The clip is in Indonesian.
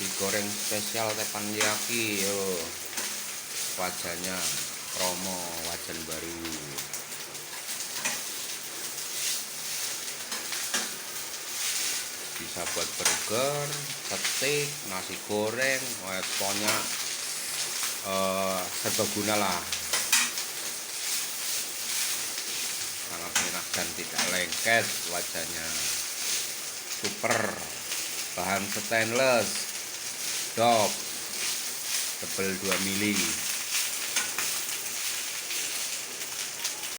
nasi goreng spesial teppanyaki yo. Wajannya promo, wajan baru. Bisa buat burger, steak, nasi goreng, pokoknya serbaguna lah. Sangat enak dan tidak lengket wajannya. Super, bahan stainless, dop, tebal 2 mili.